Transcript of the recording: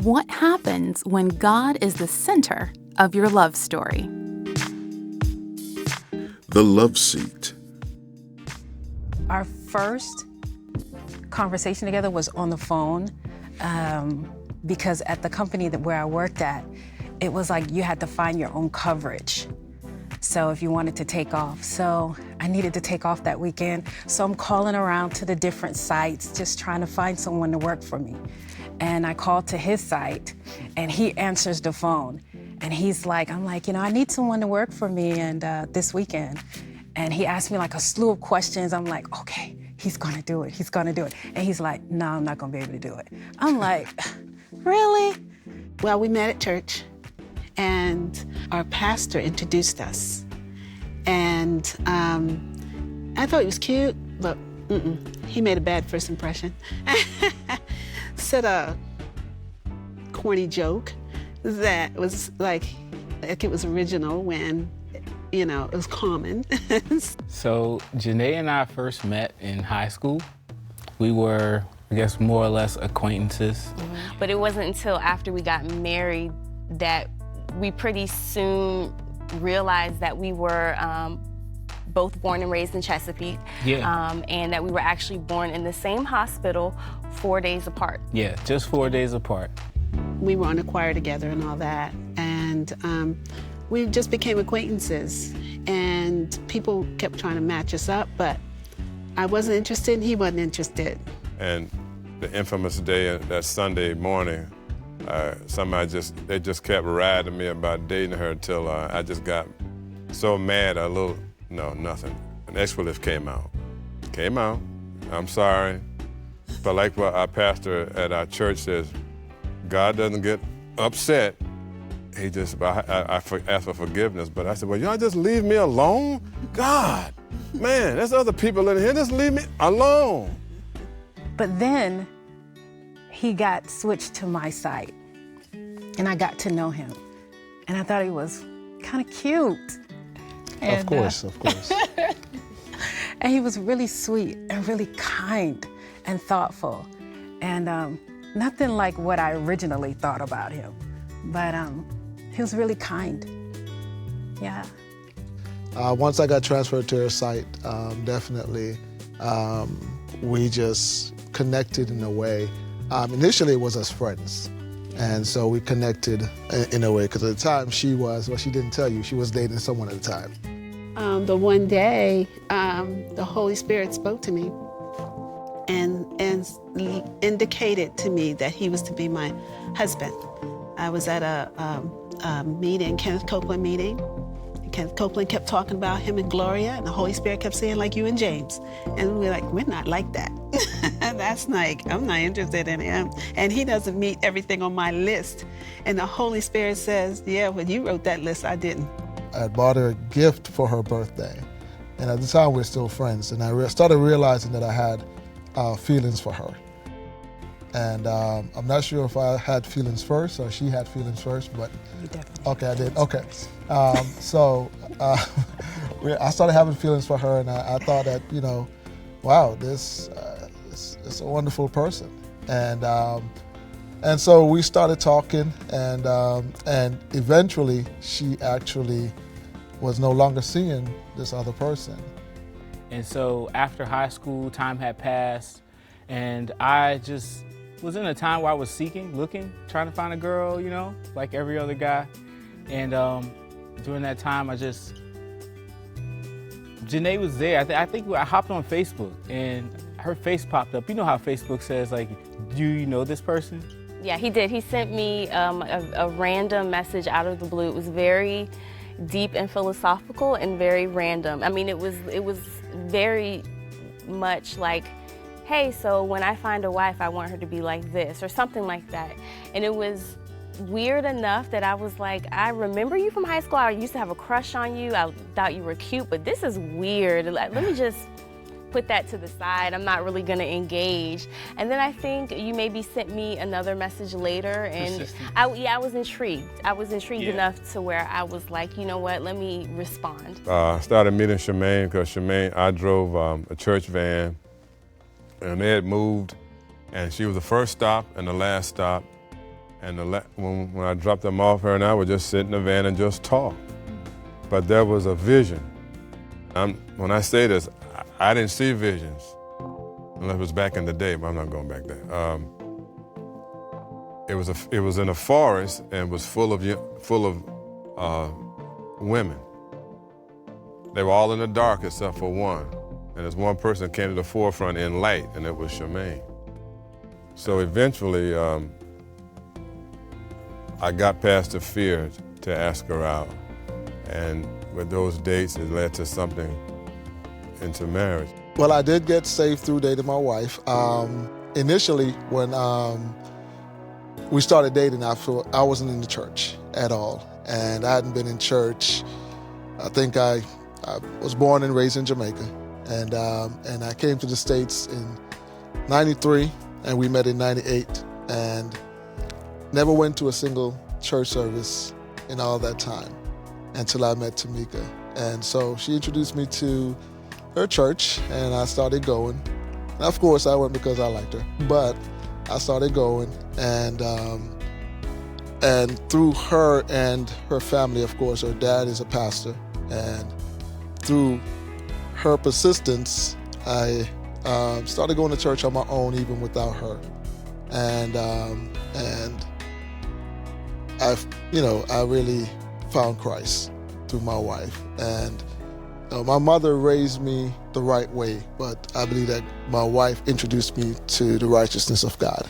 What happens when God is the center of your love story? The Love Seat. Our first conversation together was on the phone because at the company where I worked at, it was like you had to find your own coverage. So if you wanted to take off. So I needed to take off that weekend. So I'm calling around to the different sites, just trying to find someone to work for me. And I called to his site and he answers the phone. And he's like, I'm like, I need someone to work for me and this weekend. And he asked me like a slew of questions. I'm like, okay, he's gonna do it, he's gonna do it. And he's like, no, I'm not gonna be able to do it. I'm like, really? Well, we met at church and our pastor introduced us. And I thought he was cute, but he made a bad first impression. Said a corny joke that was like it was original when, it was common. So Janae and I first met in high school. We were, I guess, more or less acquaintances. But it wasn't until after we got married that we pretty soon realized that we were both born and raised in Chesapeake. Yeah. And that we were actually born in the same hospital 4 days apart. Yeah, just 4 days apart. We were on a choir together and all that. And we just became acquaintances. And people kept trying to match us up, but I wasn't interested and he wasn't interested. And the infamous day, that Sunday morning, they just kept riding me about dating her till I just got so mad, nothing. An expletive came out. I'm sorry. But like what our pastor at our church says, God doesn't get upset. I asked for forgiveness, but I said, well, y'all just leave me alone? God, man, there's other people in here, just leave me alone. But then he got switched to my site and I got to know him. And I thought he was kind of cute. And, of course. And he was really sweet and really kind and thoughtful. And nothing like what I originally thought about him. But he was really kind. Yeah. Once I got transferred to her site, definitely we just connected in a way. Initially it was as friends. And so we connected in a way, because at the time she didn't tell you, she was dating someone at the time. The one day, the Holy Spirit spoke to me and indicated to me that he was to be my husband. I was at a meeting, Kenneth Copeland meeting. Kenneth Copeland kept talking about him and Gloria, and the Holy Spirit kept saying, like you and James. And we're like, we're not like that. That's like, I'm not interested in him. And he doesn't meet everything on my list. And the Holy Spirit says, yeah, when you wrote that list, I didn't. I had bought her a gift for her birthday. And at the time, we were still friends. And I started realizing that I had feelings for her. And I'm not sure if I had feelings first or she had feelings first, but You definitely. okay, I did. Okay. So I started having feelings for her, and I thought that, wow, this is a wonderful person. And so we started talking, and eventually she actually was no longer seeing this other person. And so after high school, time had passed, and I just was in a time where I was seeking, looking, trying to find a girl, like every other guy. And during that time, Janae was there. I think I hopped on Facebook, and her face popped up. You know how Facebook says, like, do you know this person? Yeah, he did. He sent me a random message out of the blue. It was very deep and philosophical and very random. I mean, it was very much like, hey, so when I find a wife, I want her to be like this, or something like that. And it was weird enough that I was like, I remember you from high school. I used to have a crush on you. I thought you were cute, but this is weird. Let me just put that to the side. I'm not really gonna engage. And then I think you maybe sent me another message later, and I was intrigued. I was intrigued enough to where I was like, you know what, let me respond. I started meeting Charmaine because I drove a church van, and they had moved, and she was the first stop and the last stop. And when I dropped them off, her and I would just sit in the van and just talk. But there was a vision. When I say this, I didn't see visions, unless it was back in the day, but I'm not going back there. It was in a forest and was full of women. They were all in the dark except for one. And there's one person that came to the forefront in light, and it was Charmaine. So eventually, I got past the fear to ask her out. And with those dates, it led to something into marriage. Well, I did get saved through dating my wife. Initially, when we started dating, I wasn't in the church at all. And I hadn't been in church. I think I was born and raised in Jamaica. And I came to the States in '93, and we met in '98, and never went to a single church service in all that time until I met Tamika. And so she introduced me to her church, and I started going. And of course, I went because I liked her, but I started going, and through her and her family, of course, her dad is a pastor, and through her persistence, I started going to church on my own, even without her, and I really found Christ through my wife. And my mother raised me the right way, but I believe that my wife introduced me to the righteousness of God.